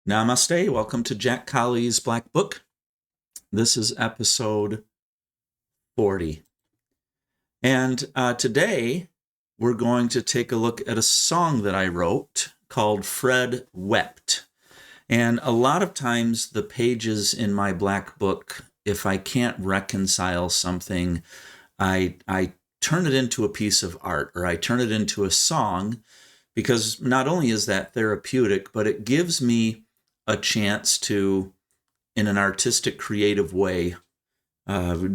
Namaste. Welcome to Jack Colley's Black Book. This is episode 40. And today we're going to take a look at a song that I wrote called Fred Wept. And a lot of times the pages in my Black Book, if I can't reconcile something, I turn it into a piece of art, or I turn it into a song, because not only is that therapeutic, but it gives me a chance to, in an artistic, creative way,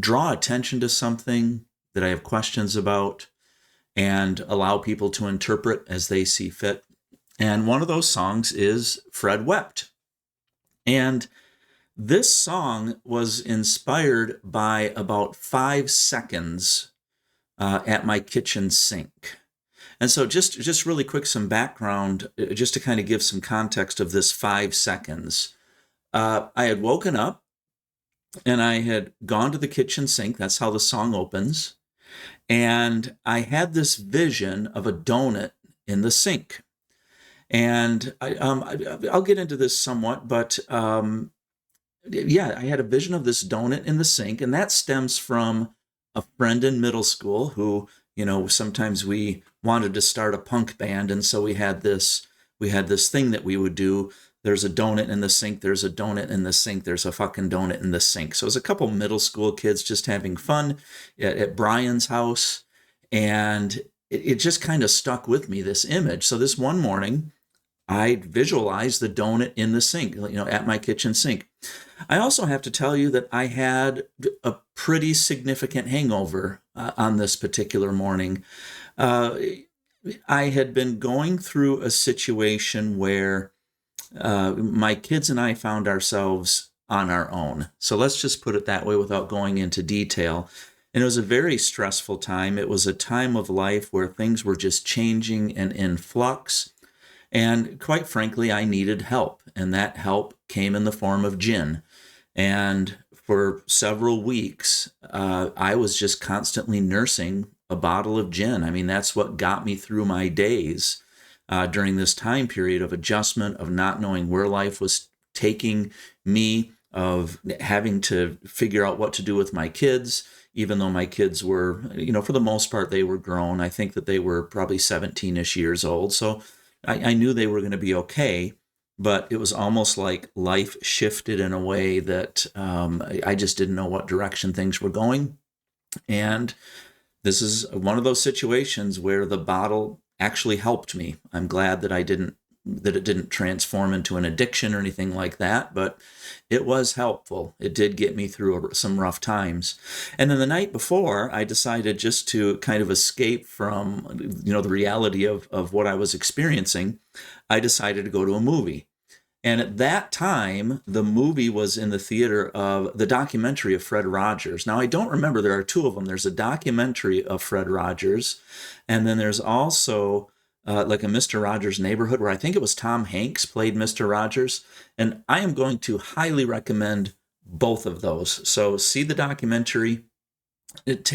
draw attention to something that I have questions about and allow people to interpret as they see fit. And one of those songs is Fred Wept. And this song was inspired by about 5 seconds at my kitchen sink. And so just really quick, some background, just to kind of give some context of this 5 seconds. I had woken up and I had gone to the kitchen sink. That's how the song opens. And I had this vision of a donut in the sink. And I'll get into this somewhat, but yeah, I had a vision of this donut in the sink. And that stems from a friend in middle school who, sometimes we wanted to start a punk band. And so we had this thing that we would do. There's a donut in the sink. There's a donut in the sink. There's a fucking donut in the sink. So it was a couple middle school kids just having fun at Brian's house. And it just kind of stuck with me, this image. So this one morning, I visualized the donut in the sink, at my kitchen sink. I also have to tell you that I had a pretty significant hangover on this particular morning. I had been going through a situation where my kids and I found ourselves on our own. So let's just put it that way without going into detail. And it was a very stressful time. It was a time of life where things were just changing and in flux. And quite frankly, I needed help. And that help came in the form of gin. And for several weeks, I was just constantly nursing a bottle of gin. I mean, that's what got me through my days during this time period of adjustment, of not knowing where life was taking me, of having to figure out what to do with my kids, even though my kids were, for the most part, they were grown. I think that they were probably 17-ish years old. So I knew they were going to be okay, but it was almost like life shifted in a way that I just didn't know what direction things were going. And this is one of those situations where the bottle actually helped me. I'm glad that it didn't transform into an addiction or anything like that, but it was helpful. It did get me through some rough times. And then the night before, I decided just to kind of escape from, the reality of what I was experiencing. I decided to go to a movie. And at that time, the movie was in the theater of the documentary of Fred Rogers. Now, I don't remember, there are 2 of them. There's a documentary of Fred Rogers, and then there's also like a Mr. Rogers' Neighborhood, where I think it was Tom Hanks played Mr. Rogers. And I am going to highly recommend both of those. So see the documentary, look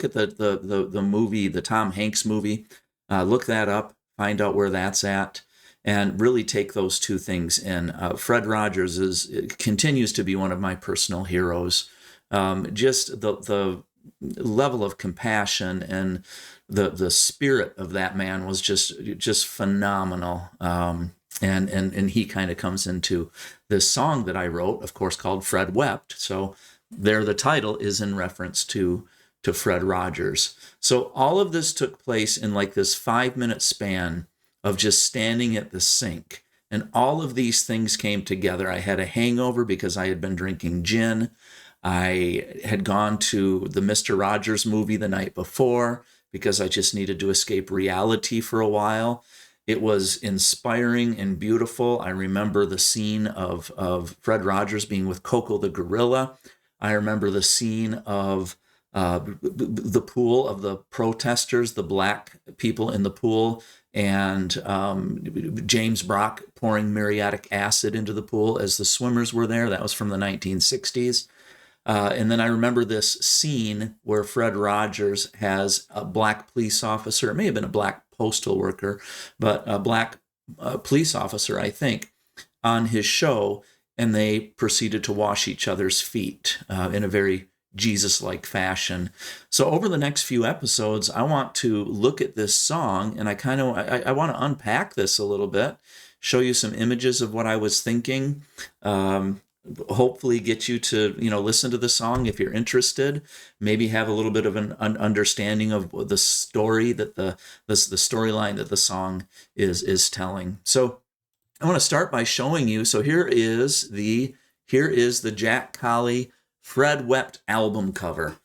at the movie, the Tom Hanks movie, look that up, find out where that's at, and really take those 2 things in. Fred Rogers continues to be one of my personal heroes. Just the level of compassion and the spirit of that man was just phenomenal. And he kind of comes into this song that I wrote, of course, called Fred Wept. So there, the title is in reference to Fred Rogers. So all of this took place in like this 5-minute span of just standing at the sink. And all of these things came together. I had a hangover because I had been drinking gin. I had gone to the Mr. Rogers movie the night before because I just needed to escape reality for a while. It was inspiring and beautiful. I remember the scene of Fred Rogers being with Coco the gorilla. I remember the scene of the pool of the protesters, the black people in the pool, and James Brock pouring muriatic acid into the pool as the swimmers were there. That was from the 1960s. And then I remember this scene where Fred Rogers has a black police officer, it may have been a black postal worker, but a black police officer, I think, on his show, and they proceeded to wash each other's feet in a very Jesus-like fashion. So over the next few episodes, I want to look at this song, and I want to unpack this a little bit, show you some images of what I was thinking, hopefully get you to listen to the song if you're interested, maybe have a little bit of an understanding of the story that the storyline that the song is telling. So I want to start by showing you. So here is the Jack Colley Fred Wept album cover.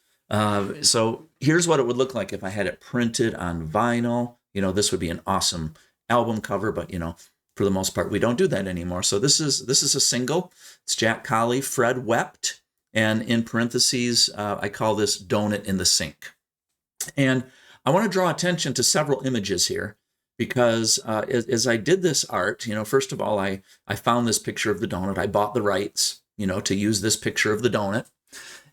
So here's what it would look like if I had it printed on vinyl. This would be an awesome album cover, but for the most part, we don't do that anymore. So this is a single. It's Jack Colley, Fred Wept, and in parentheses, I call this Donut in the Sink. And I want to draw attention to several images here, because as I did this art, first of all, I found this picture of the donut. I bought the rights, to use this picture of the donut.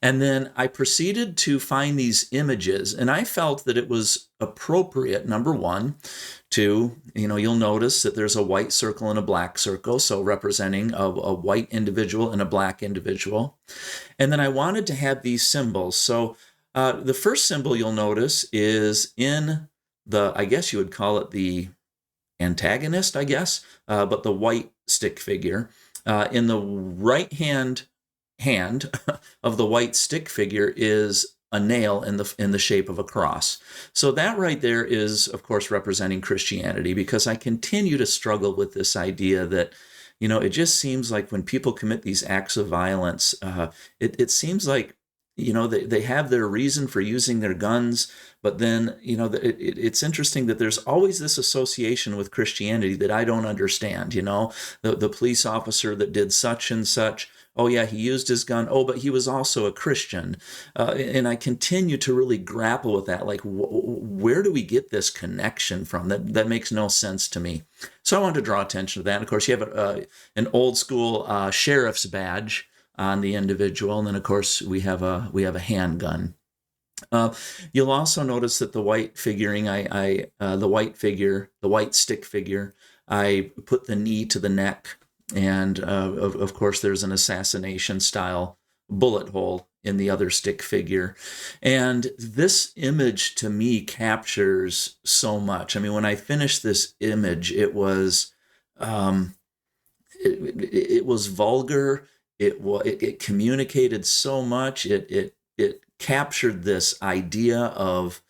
And then I proceeded to find these images, and I felt that it was appropriate, number one, to, you'll notice that there's a white circle and a black circle, so representing a white individual and a black individual. And then I wanted to have these symbols. So the first symbol you'll notice is in I guess you would call it the antagonist, but the white stick figure. In the right hand of the white stick figure is a nail in the shape of a cross. So that right there is, of course, representing Christianity, because I continue to struggle with this idea that, it just seems like when people commit these acts of violence, it seems like, they have their reason for using their guns, but then, it's interesting that there's always this association with Christianity that I don't understand. The police officer that did such and such, oh yeah, he used his gun, oh, but he was also a Christian. And I continue to really grapple with that, like, where do we get this connection from? That makes no sense to me. So I wanted to draw attention to that. And of course, you have an old school sheriff's badge on the individual, and then of course we have a handgun. You'll also notice that the white figuring, the white stick figure, I put the knee to the neck, and of course there's an assassination style bullet hole in the other stick figure. And this image to me captures so much. I mean, when I finished this image, it was it was vulgar. It communicated so much. It captured this idea of,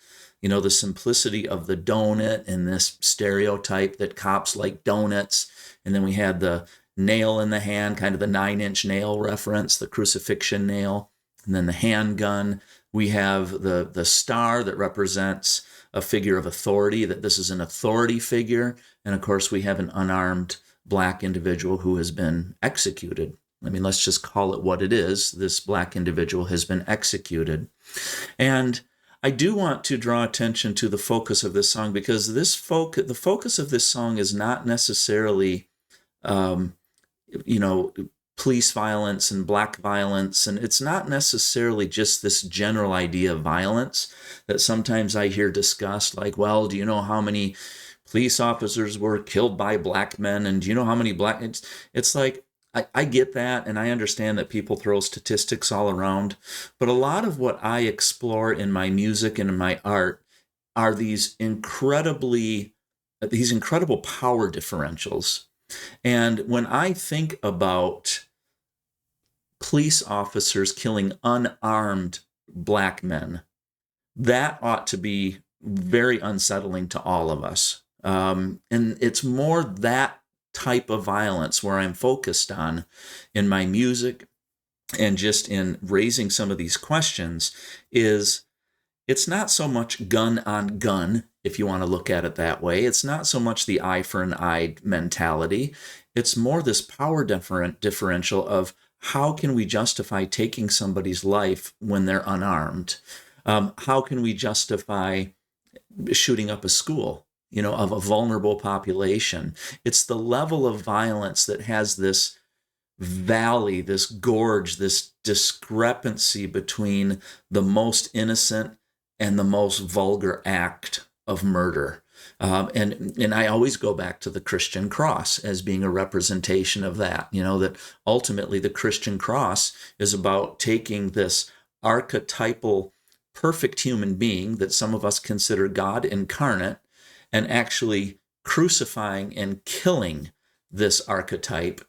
the simplicity of the donut and this stereotype that cops like donuts. And then we had the nail in the hand, kind of the 9-inch nail reference, the crucifixion nail. And then the handgun. We have the star that represents a figure of authority, that this is an authority figure. And of course, we have an unarmed black individual who has been executed. I mean, let's just call it what it is. This black individual has been executed. And I do want to draw attention to the focus of this song, because the focus of this song is not necessarily, police violence and black violence. And it's not necessarily just this general idea of violence that sometimes I hear discussed, like, well, do you know how many police officers were killed by black men? And do you know how many black... It's like, I get that, and I understand that people throw statistics all around, but a lot of what I explore in my music and in my art are these incredible power differentials. And when I think about police officers killing unarmed black men, that ought to be very unsettling to all of us. And it's more that type of violence where I'm focused on in my music and just in raising some of these questions. Is it's not so much gun on gun, if you want to look at it that way. It's not so much the eye for an eye mentality. It's more this power differential of how can we justify taking somebody's life when they're unarmed? How can we justify shooting up a school, of a vulnerable population? It's the level of violence that has this valley, this gorge, this discrepancy between the most innocent and the most vulgar act of murder. And I always go back to the Christian cross as being a representation of that, that ultimately the Christian cross is about taking this archetypal, perfect human being that some of us consider God incarnate and actually crucifying and killing this archetype.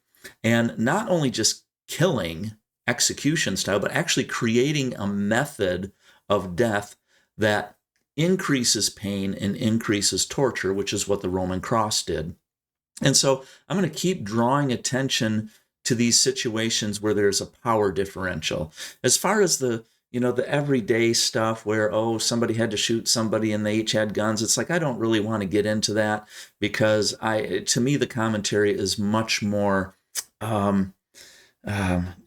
And not only just killing execution style, but actually creating a method of death that increases pain and increases torture, which is what the Roman cross did. And so I'm going to keep drawing attention to these situations where there's a power differential. As far as the everyday stuff where, somebody had to shoot somebody and they each had guns, it's like, I don't really want to get into that, because to me, the commentary is much more,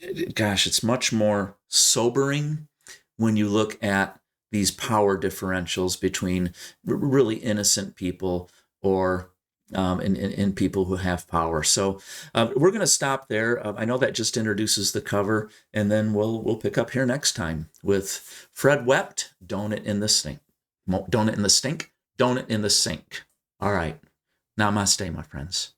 it's much more sobering when you look at these power differentials between really innocent people or in people who have power. So we're going to stop there. I know that just introduces the cover, and then we'll pick up here next time with Fred Wept, Donut in the Stink. Donut in the Stink, Donut in the Sink. All right. Namaste, my friends.